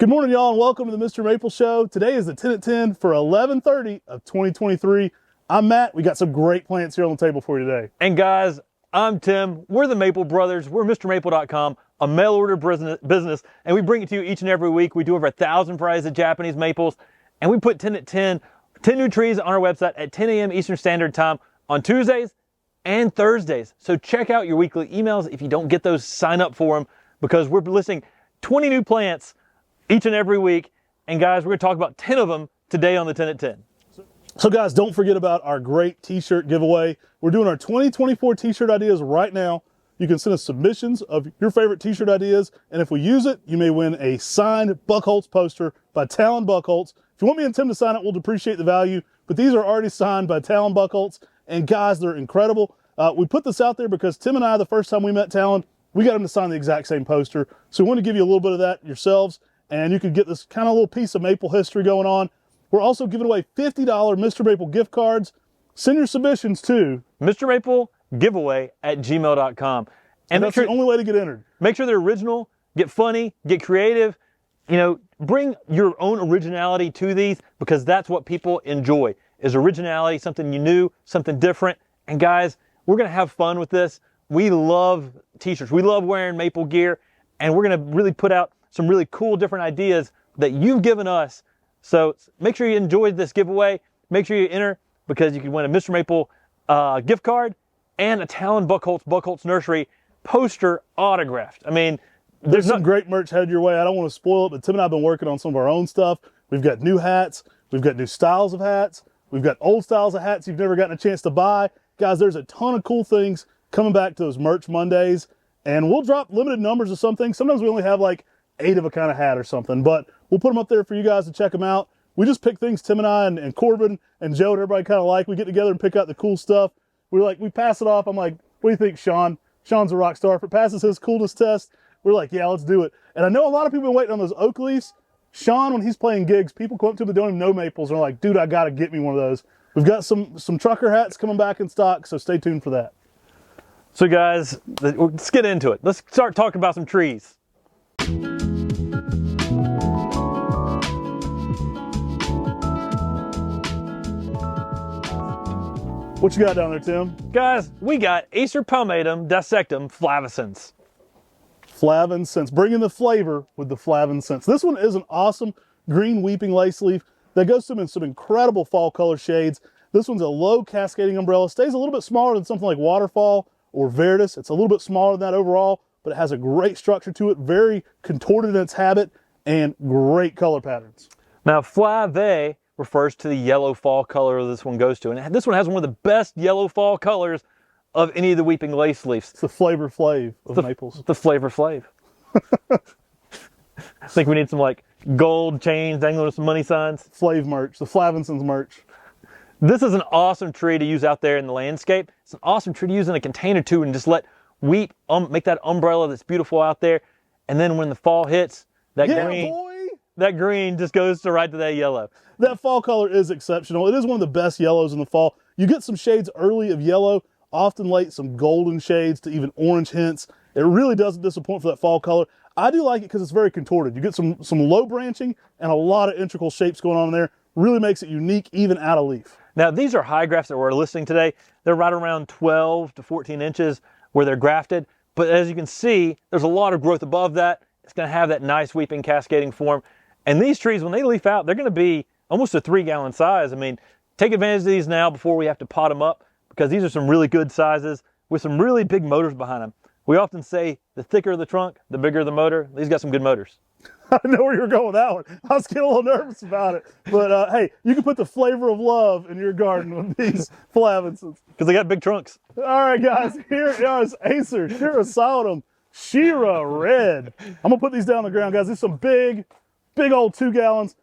Good morning, y'all, and welcome to the Mr. Maple Show. Today is the 10 at 10 for 11/30 of 2023. I'm Matt. We got some great plants here on the table for you today. And guys, I'm Tim. We're the Maple Brothers. We're MrMaple.com, a mail order business, and we bring it to you each and every week. We do over 1,000 varieties of Japanese maples, and we put 10 at 10 new trees on our website at 10 a.m. Eastern Standard Time on Tuesdays and Thursdays. So check out your weekly emails. If you don't get those, sign up for them, because we're listing 20 new plants each and every week. And guys, we're going to talk about 10 of them today on the 10 at 10. So guys, don't forget about our great t-shirt giveaway. We're doing our 2024 t-shirt ideas right now. You can send us submissions of your favorite t-shirt ideas, and if we use it, you may win a signed Buckholz poster by Talon Buckholz. If you want me and Tim to sign it, we'll depreciate the value, but these are already signed by Talon Buckholz, and guys, they're incredible. We put this out there because Tim and I, the first time we met Talon, we got him to sign the exact same poster. So we want to give you a little bit of that yourselves, and you can get this kind of little piece of maple history going on. We're also giving away $50 Mr. Maple gift cards. Send your submissions to MrMapleGiveaway@gmail.com. And that's the only way to get entered. Make sure they're original, get funny, get creative. You know, bring your own originality to these, because that's what people enjoy, is originality, something new, something different. And guys, we're going to have fun with this. We love t-shirts. We love wearing maple gear, and we're going to really put out some really cool different ideas that you've given us. So make sure you enjoyed this giveaway. Make sure you enter, because you can win a Mr. Maple gift card and a Talon Buckholz Nursery poster autographed. I mean, there's some great merch headed your way. I don't want to spoil it, but Tim and I have been working on some of our own stuff. We've got new hats. We've got new styles of hats. We've got old styles of hats you've never gotten a chance to buy. Guys, there's a ton of cool things coming back to those Merch Mondays, and we'll drop limited numbers of some things. Sometimes we only have like 8 of a kind of hat or something, but we'll put them up there for you guys to check them out. We just pick things Tim and I and Corbin and Joe and everybody kind of like. We get together and pick out the cool stuff. We pass it off. I'm like, what do you think, Sean? Sean's a rock star. If it passes his coolness test, we're like, yeah, let's do it. And I know a lot of people have been waiting on those oak leaves. Sean, when he's playing gigs, people come up to him that don't even know maples and are like, dude, I got to get me one of those. We've got some trucker hats coming back in stock, so stay tuned for that. So guys, let's get into it. Let's start talking about some trees. What you got down there, Tim? Guys, we got Acer Palmatum Dissectum Flavescens. Flavin Scense, bringing the flavor with the Flavin Scense. This one is an awesome green weeping lace leaf that goes to in some incredible fall color shades. This one's a low cascading umbrella, stays a little bit smaller than something like Waterfall or Verdus. It's a little bit smaller than that overall, but it has a great structure to it, very contorted in its habit, and great color patterns. Now, Flave refers to the yellow fall color this one goes to, and this one has one of the best yellow fall colors of any of the weeping lace leaves. It's the flavor flav of maples. The flavor flav. I think we need some like gold chains dangling with some money signs. Flav merch, the Flavinsons merch. This is an awesome tree to use out there in the landscape. It's an awesome tree to use in a container too, and just let weep, make that umbrella that's beautiful out there. And then when the fall hits, that green just goes right to that yellow. That fall color is exceptional. It is one of the best yellows in the fall. You get some shades early of yellow, often late some golden shades to even orange hints. It really doesn't disappoint for that fall color. I do like it because it's very contorted. You get some low branching and a lot of integral shapes going on in there. Really makes it unique even out of leaf. Now these are high grafts that we're listing today. They're right around 12 to 14 inches where they're grafted. But as you can see, there's a lot of growth above that. It's going to have that nice weeping cascading form. And these trees, when they leaf out, they're going to be almost a 3-gallon size. I mean, take advantage of these now before we have to pot them up, because these are some really good sizes with some really big motors behind them. We often say the thicker the trunk, the bigger the motor. These got some good motors. I didn't know where you were going with that one. I was getting a little nervous about it. But hey, you can put the flavor of love in your garden with these Flavinsons. Because they got big trunks. All right, guys, here is Acer, Shira, Solum, Shira Red. I'm going to put these down on the ground, guys. These are some big old 2 gallons.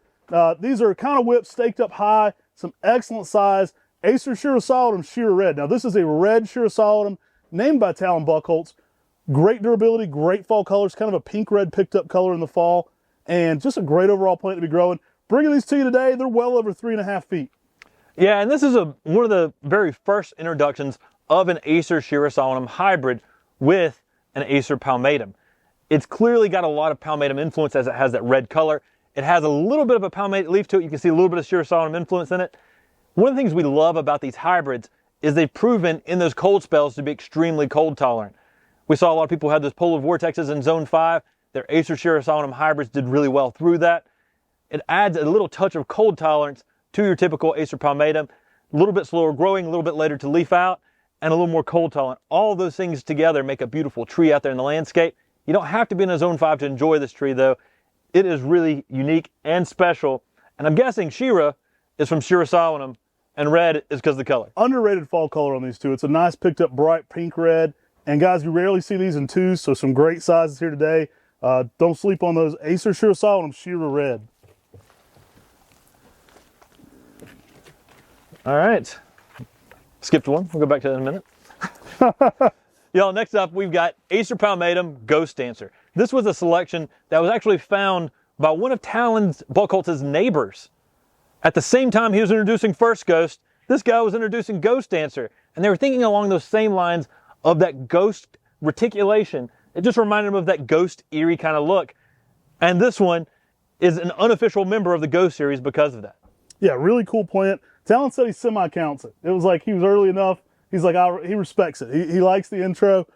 These are kind of whipped, staked up high, some excellent size. Acer, Shira, Solum, Shira Red. Now, this is a red Shira Solum named by Talon Buckholz. Great durability, great fall colors, kind of a pink-red picked up color in the fall, and just a great overall plant to be growing. Bringing these to you today, they're well over 3.5 feet. Yeah, and this is one of the very first introductions of an Acer Shira Solum hybrid with an Acer Palmatum. It's clearly got a lot of palmatum influence as it has that red color. It has a little bit of a palmate leaf to it. You can see a little bit of Shira Solum influence in it. One of the things we love about these hybrids is they've proven in those cold spells to be extremely cold tolerant. We saw a lot of people who had those polar vortexes in zone 5. Their Acer Shira Solum hybrids did really well through that. It adds a little touch of cold tolerance to your typical Acer palmatum. A little bit slower growing, a little bit later to leaf out, and a little more cold tolerant. All of those things together make a beautiful tree out there in the landscape. You don't have to be in a zone 5 to enjoy this tree though. It is really unique and special. And I'm guessing Shira is from Shira Solum and red is because of the color. Underrated fall color on these two. It's a nice picked up bright pink red. And guys, you rarely see these in twos, so some great sizes here today. Don't sleep on those Acer Shira Solum Shira red. All right. Skipped one. We'll go back to that in a minute. Y'all, next up, we've got Acer Palmatum Ghost Dancer. This was a selection that was actually found by one of Talon's Buckholtz's neighbors. At the same time he was introducing First Ghost, this guy was introducing Ghost Dancer. And they were thinking along those same lines of that ghost reticulation. It just reminded them of that ghost eerie kind of look. And this one is an unofficial member of the Ghost series because of that. Yeah, really cool plant. Talon said he semi-counts it. It was like he was early enough. He's like, he respects it. He likes the intro.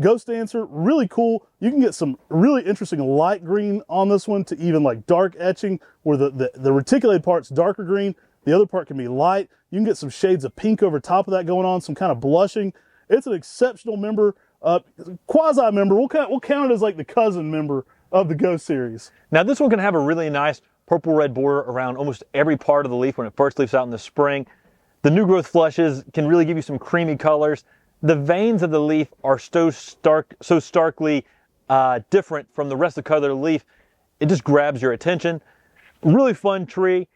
Ghost Dancer, really cool. You can get some really interesting light green on this one to even like dark etching where the reticulated part's darker green. The other part can be light. You can get some shades of pink over top of that going on, some kind of blushing. It's an exceptional member, quasi-member. We'll count it as like the cousin member of the Ghost series. Now this one can have a really nice purple-red border around almost every part of the leaf when it first leaves out in the spring. The new growth flushes can really give you some creamy colors. The veins of the leaf are so starkly different from the rest of the color of the leaf. It just grabs your attention. Really fun tree,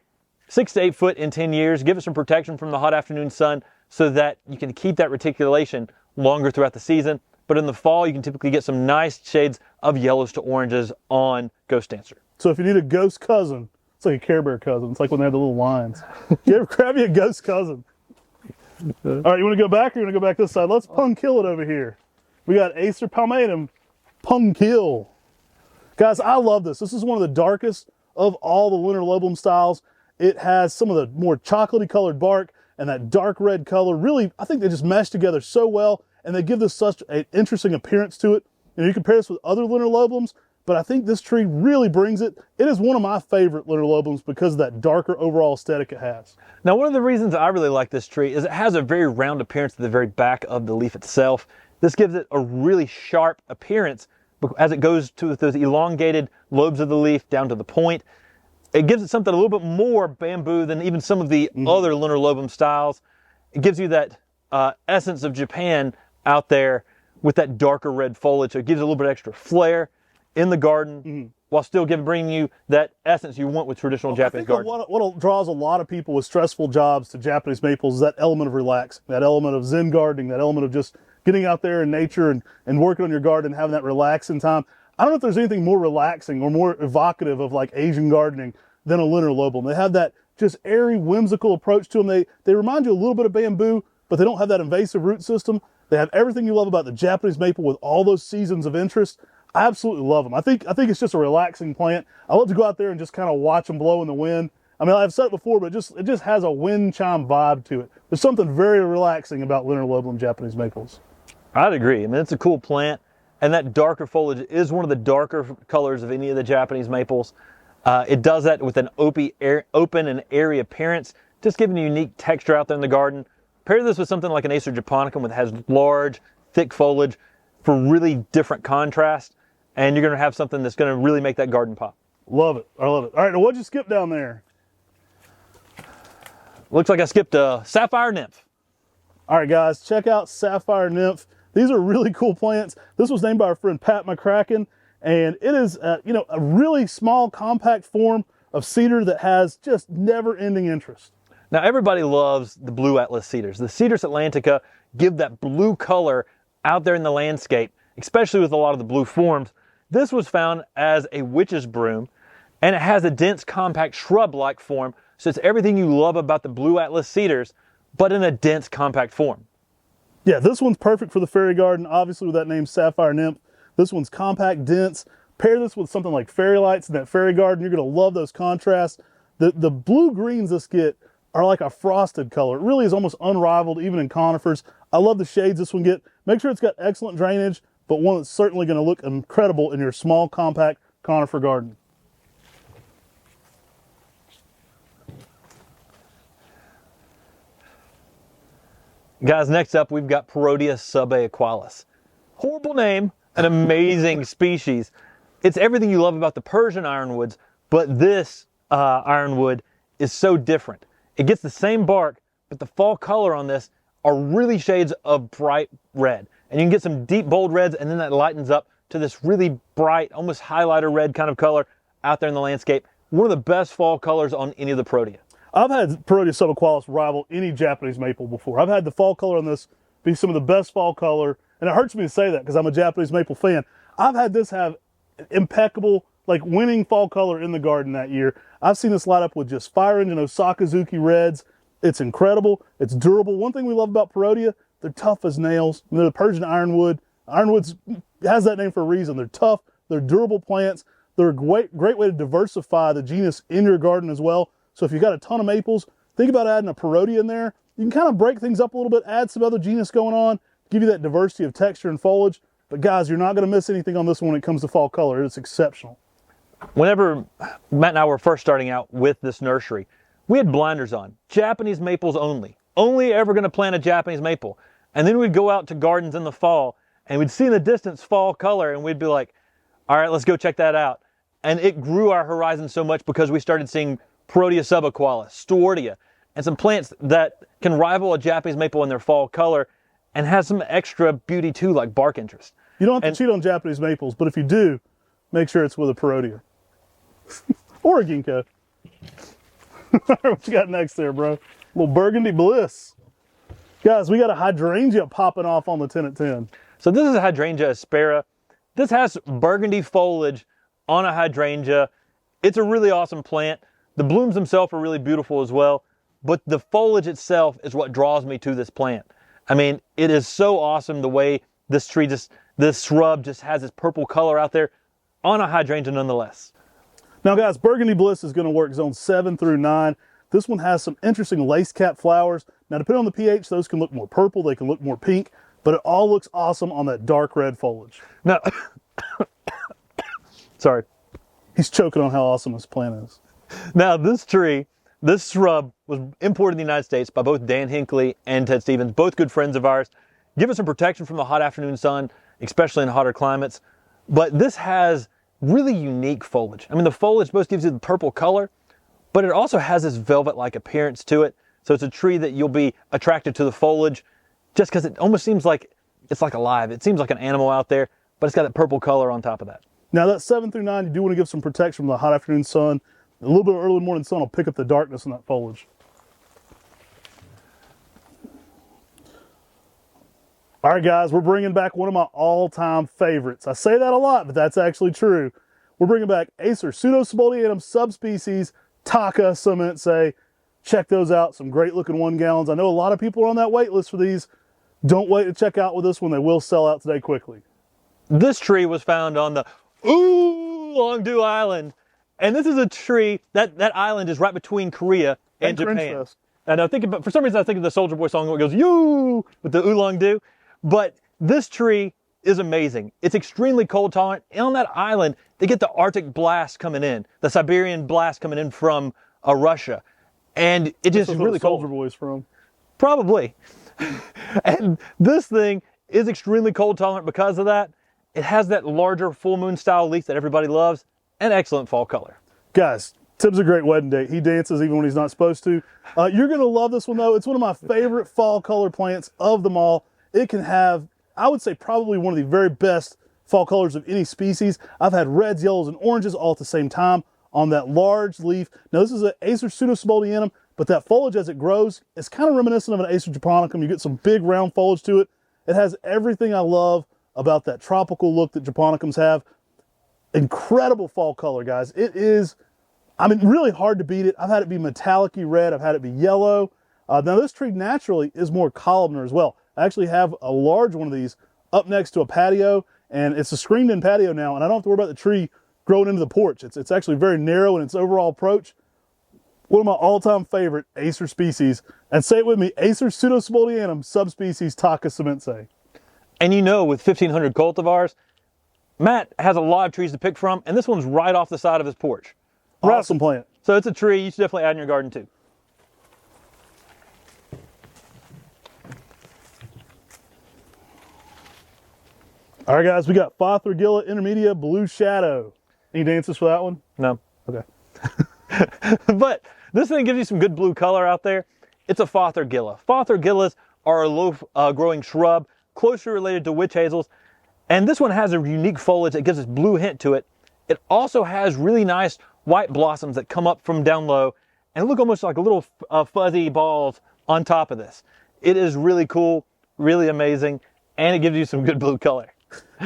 6 to 8 foot in 10 years. Give it some protection from the hot afternoon sun so that you can keep that reticulation longer throughout the season. But in the fall, you can typically get some nice shades of yellows to oranges on Ghost Dancer. So if you need a ghost cousin, it's like a Care Bear cousin. It's like when they have the little lines. You ever grab you a ghost cousin? All right, you want to go back or you want to go back this side? Let's pung kill it over here. We got Acer Palmatum pung kill. Guys, I love this. This is one of the darkest of all the Lunar Lobulum styles. It has some of the more chocolatey colored bark and that dark red color. Really, I think they just mesh together so well and they give this such an interesting appearance to it. You compare this with other Lunar Lobulums, but I think this tree really brings it. It is one of my favorite Lunar Lobulums because of that darker overall aesthetic it has. Now, one of the reasons I really like this tree is it has a very round appearance at the very back of the leaf itself. This gives it a really sharp appearance as it goes to those elongated lobes of the leaf down to the point. It gives it something a little bit more bamboo than even some of the other Lunar Lobulum styles. It gives you that essence of Japan out there with that darker red foliage. So it gives it a little bit extra flair in the garden while still bringing you that essence you want with traditional Japanese garden. What draws a lot of people with stressful jobs to Japanese maples is that element of relaxing, that element of Zen gardening, that element of just getting out there in nature and working on your garden and having that relaxing time. I don't know if there's anything more relaxing or more evocative of like Asian gardening than a Lunar Lobulum. They have that just airy, whimsical approach to them. They remind you a little bit of bamboo, but they don't have that invasive root system. They have everything you love about the Japanese maple with all those seasons of interest. I absolutely love them. I think it's just a relaxing plant. I love to go out there and just kind of watch them blow in the wind. I mean, I've said it before, but it just has a wind chime vibe to it. There's something very relaxing about Lunar Lobulum Japanese maples. I'd agree. I mean, it's a cool plant, and that darker foliage is one of the darker colors of any of the Japanese maples. It does that with an open and airy appearance, just giving a unique texture out there in the garden. Pair this with something like an Acer japonicum, which has large, thick foliage for really different contrast, and you're going to have something that's going to really make that garden pop. Love it. I love it. All right, now what'd you skip down there? Looks like I skipped a Sapphire Nymph. All right, guys, check out Sapphire Nymph. These are really cool plants. This was named by our friend Pat McCracken, and it is a really small, compact form of cedar that has just never-ending interest. Now, everybody loves the blue Atlas cedars. The Cedars Atlantica give that blue color out there in the landscape, especially with a lot of the blue forms. This was found as a witch's broom, and it has a dense, compact shrub-like form, so it's everything you love about the blue Atlas cedars, but in a dense, compact form. Yeah, this one's perfect for the fairy garden, obviously with that name Sapphire Nymph. This one's compact, dense. Pair this with something like fairy lights in that fairy garden. You're going to love those contrasts. The blue-greens this get are like a frosted color. It really is almost unrivaled even in conifers. I love the shades this one get. Make sure it's got excellent drainage, but one that's certainly going to look incredible in your small, compact conifer garden. Guys, next up we've got Parodia subaequalis. Horrible name, an amazing species. It's everything you love about the Persian ironwoods, but this ironwood is so different. It gets the same bark, but the fall color on this are really shades of bright red. And you can get some deep, bold reds, and then that lightens up to this really bright, almost highlighter red kind of color out there in the landscape. One of the best fall colors on any of the Parodia. I've had Parodia subaequalis rival any Japanese maple before. I've had the fall color on this be some of the best fall color, and it hurts me to say that because I'm a Japanese maple fan. I've had this have impeccable, like winning fall color in the garden that year. I've seen this light up with just fire engine Osakazuki reds. It's incredible. It's durable. One thing we love about Parodia, they're tough as nails. They're the Persian ironwood. Ironwood has that name for a reason. They're tough. They're durable plants. They're a great way to diversify the genus in your garden as well. So if you've got a ton of maples, think about adding a Parodia in there. You can kind of break things up a little bit, add some other genus going on, give you that diversity of texture and foliage. But guys, you're not going to miss anything on this one when it comes to fall color. It's exceptional. Whenever Matt and I were first starting out with this nursery, we had blinders on. Japanese maples only. Only ever going to plant a Japanese maple. And then we'd go out to gardens in the fall, and we'd see in the distance fall color, and we'd be like, all right, let's go check that out. And it grew our horizon so much because we started seeing Parodia subaequalis, Stewartia, and some plants that can rival a Japanese maple in their fall color and has some extra beauty too, like bark interest. You don't have to cheat on Japanese maples, but if you do, make sure it's with a Parodia. Or a ginkgo. What you got next there, bro? A little Burgundy Bliss. Guys, we got a hydrangea popping off on the 10 at 10. So this is a hydrangea aspera. This has burgundy foliage on a hydrangea. It's a really awesome plant. The blooms themselves are really beautiful as well, but the foliage itself is what draws me to this plant. I mean, it is so awesome the way this tree this shrub just has this purple color out there on a hydrangea nonetheless. Now guys, Burgundy Bliss is going to work zone 7 through 9. This one has some interesting lace cap flowers. Now depending on the pH, those can look more purple, they can look more pink, but it all looks awesome on that dark red foliage. Now, sorry. He's choking on how awesome this plant is. Now this tree, this shrub was imported in the United States by both Dan Hinckley and Ted Stevens, both good friends of ours. Give us some protection from the hot afternoon sun, especially in hotter climates. But this has really unique foliage. I mean, the foliage both gives you the purple color, but it also has this velvet-like appearance to it. So it's a tree that you'll be attracted to the foliage just because it almost seems like it's like alive. It seems like an animal out there, but it's got that purple color on top of that. Now that 7 through 9, you do want to give some protection from the hot afternoon sun. A little bit of early morning sun will pick up the darkness in that foliage. All right, guys, we're bringing back one of my all-time favorites. I say that a lot, but that's actually true. We're bringing back Acer pseudospolum subspecies Taka Scense. Check those out. Some great-looking 1 gallons. I know a lot of people are on that wait list for these. Don't wait to check out with this one. They will sell out today quickly. This tree was found on the Oolong-Do Island. And this is a tree, that island is right between Korea and Japan. And I think, for some reason, I think of the Soldier Boy song where it goes, "You" with the Oolong-Do. But this tree is amazing. It's extremely cold tolerant. And on that island, they get the Arctic blast coming in, the Siberian blast coming in from Russia. And it just is really cold. Soldier Boy's from. Probably. And this thing is extremely cold tolerant because of that. It has that larger full moon style leaf that everybody loves. An excellent fall color. Guys, Tim's a great wedding date. He dances even when he's not supposed to. You're going to love this one, though. It's one of my favorite fall color plants of them all. It can have, I would say, probably one of the very best fall colors of any species. I've had reds, yellows, and oranges all at the same time on that large leaf. Now, this is an Acer pseudospolum, but that foliage as it grows is kind of reminiscent of an Acer japonicum. You get some big round foliage to it. It has everything I love about that tropical look that japonicums have. Incredible fall color, guys. It is, I mean, really hard to beat it. I've had it be metallic-y red. I've had it be yellow. Now, this tree naturally is more columnar as well. I actually have a large one of these up next to a patio, and it's a screened-in patio now, and I don't have to worry about the tree growing into the porch. It's actually very narrow in its overall approach. One of my all-time favorite Acer species, and say it with me, Acer pseudospolum subspecies Taca semense. And you know, with 1,500 cultivars, Matt has a lot of trees to pick from, and this one's right off the side of his porch. Awesome plant. So it's a tree you should definitely add in your garden too. All right, guys, we got Fothergilla intermedia Blue Shadow. Any dances for that one? No. Okay. But this thing gives you some good blue color out there. It's a Fothergilla. Fothergillas are a low-growing shrub, closely related to witch hazels. And this one has a unique foliage that gives this blue hint to it. It also has really nice white blossoms that come up from down low and look almost like little fuzzy balls on top of this. It is really cool, really amazing, and it gives you some good blue color.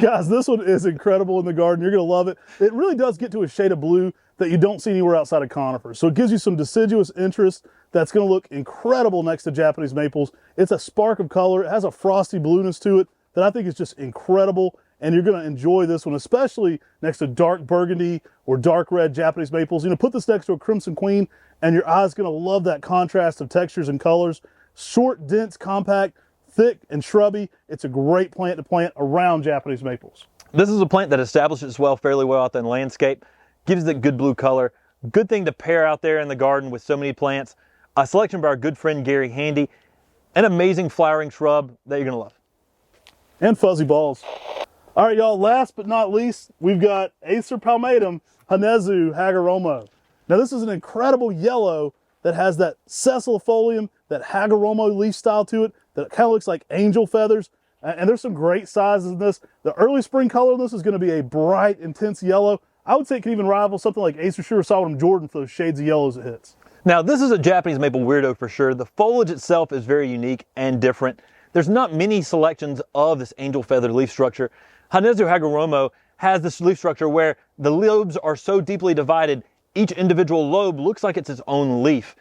Guys, this one is incredible in the garden. You're going to love it. It really does get to a shade of blue that you don't see anywhere outside of conifers. So it gives you some deciduous interest that's going to look incredible next to Japanese maples. It's a spark of color. It has a frosty blueness to it that I think is just incredible. And you're going to enjoy this one, especially next to dark burgundy or dark red Japanese maples. You know, put this next to a crimson queen and your eye's going to love that contrast of textures and colors. Short, dense, compact, thick, and shrubby. It's a great plant to plant around Japanese maples. This is a plant that establishes itself fairly well out in the landscape, gives it good blue color. Good thing to pair out there in the garden with so many plants. A selection by our good friend Gary Handy. An amazing flowering shrub that you're going to love. And fuzzy balls. All right, y'all, last but not least, we've got Acer palmatum Hanezu Hagoromo. Now, this is an incredible yellow that has that sessilifolium, that Hagoromo leaf style to it, that kind of looks like angel feathers. And there's some great sizes in this. The early spring color of this is going to be a bright, intense yellow. I would say it can even rival something like Acer Shira Solum Jordan for those shades of yellows it hits. Now, this is a Japanese maple weirdo for sure. The foliage itself is very unique and different. There's not many selections of this angel feather leaf structure. Hanezu Hagoromo has this leaf structure where the lobes are so deeply divided, each individual lobe looks like it's its own leaf.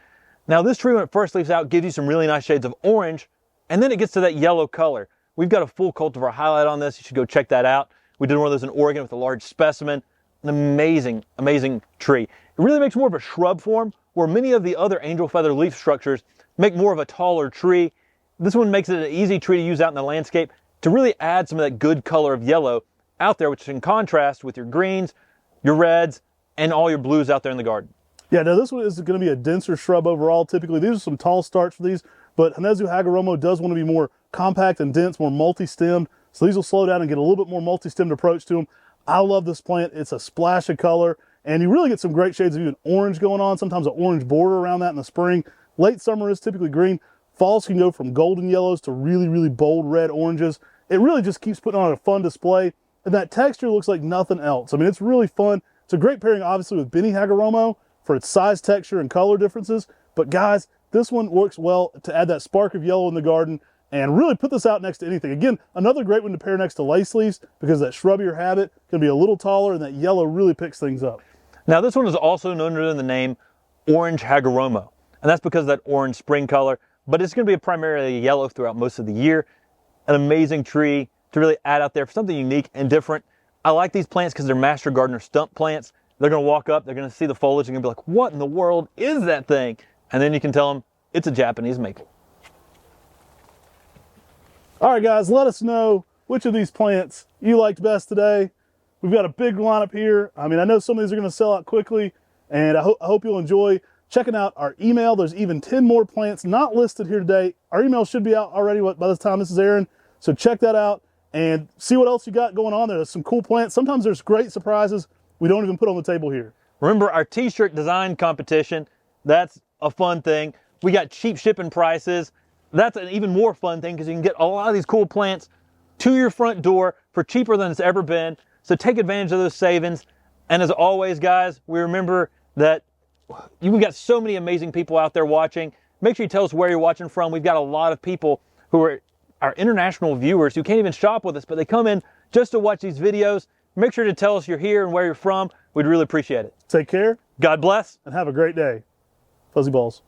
Now, this tree, when it first leaves out, gives you some really nice shades of orange, and then it gets to that yellow color. We've got a full cultivar highlight on this. You should go check that out. We did one of those in Oregon with a large specimen. An amazing, amazing tree. It really makes more of a shrub form, where many of the other angel feather leaf structures make more of a taller tree. This one makes it an easy tree to use out in the landscape to really add some of that good color of yellow out there, which is in contrast with your greens, your reds, and all your blues out there in the garden. Yeah, now this one is going to be a denser shrub overall. Typically, these are some tall starts for these, but Hanezu Hagoromo does want to be more compact and dense, more multi-stemmed. So these will slow down and get a little bit more multi-stemmed approach to them. I love this plant. It's a splash of color, and you really get some great shades of even orange going on, sometimes an orange border around that in the spring. Late summer is typically green. Falls can go from golden yellows to really, really bold red oranges. It really just keeps putting on a fun display, and that texture looks like nothing else. I mean, it's really fun. It's a great pairing, obviously, with Benny Hagoromo for its size, texture, and color differences. But guys, this one works well to add that spark of yellow in the garden and really put this out next to anything. Again, another great one to pair next to lace leaves because that shrubbier habit can be a little taller and that yellow really picks things up. Now, this one is also known under the name Orange Hagoromo, and that's because of that orange spring color, but it's going to be primarily yellow throughout most of the year. An amazing tree to really add out there for something unique and different. I like these plants because they're master gardener stump plants. They're going to walk up, they're going to see the foliage, and going to be like, what in the world is that thing? And then you can tell them it's a Japanese maple. All right, guys, let us know which of these plants you liked best today. We've got a big lineup here. I mean, I know some of these are going to sell out quickly, and I hope you'll enjoy checking out our email. There's even 10 more plants not listed here today. Our email should be out already by the time this is airing, so check that out and see what else you got going on there. There's some cool plants. Sometimes there's great surprises we don't even put on the table here. Remember our t-shirt design competition. That's a fun thing. We got cheap shipping prices. That's an even more fun thing because you can get a lot of these cool plants to your front door for cheaper than it's ever been. So take advantage of those savings. And as always, guys, we remember that you've got so many amazing people out there watching. Make sure you tell us where you're watching from. We've got a lot of people who are our international viewers who can't even shop with us, but they come in just to watch these videos. Make sure to tell us you're here and where you're from. We'd really appreciate it. Take care. God bless. And have a great day. Fuzzy balls.